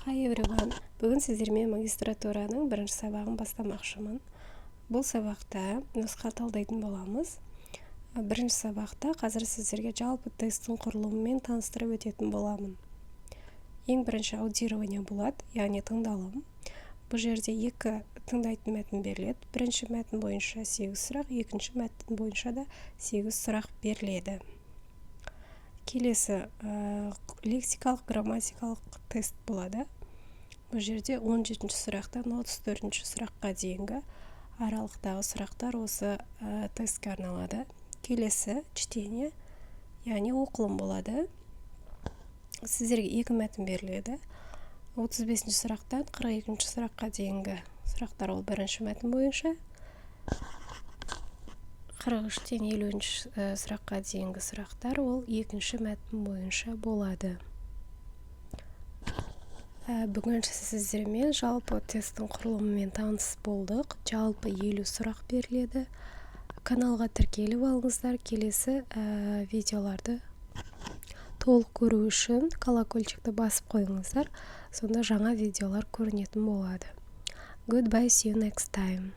Hi everyone. Бүгін сіздермен магистратураның бірінші сабағын бастамақшымын. Бұл сабақта нұсқа талдайтын боламыз. Бірінші сабақта қазір сіздерге жалпы тесттің құрылымымен таныстырып өтетін боламын. Ең бірінші аудирование болады, яғни тыңдалым. Бұл жерде екі тыңдайтын мәтін беріледі. Бірінші мәтін бойынша 8 сұрақ, екінші мәтін бойынша да 8 сұрақ беріледі. Келесі лексикалық, грамматикалық тест болады. Бұл жерде 17 сұрақтан 34 сұраққа дейінгі аралықтағы сұрақтар осы тестке арналады. Келесі чтение, яғни оқылым болады. Сіздерге екі мәтін беріледі. 35 сұрақтан 42 сұраққа дейінгі сұрақтар ол бірінші мәтін бойынша. 43-тен 50 сұраққа дейінгі сұрақтар ол екінші мәтін бойынша болады. Бүгін сіздермен жалпы тесттің құрылымымен таныс болдық. Жалпы 50 сұрақ беріледі. Каналға тіркеліп алыңыздар. Келесі видеоларды толық көру үшін колокольчикті басып қойыңыздар. Сонда жаңа видеолар көрінетін болады. Goodbye, see you next time.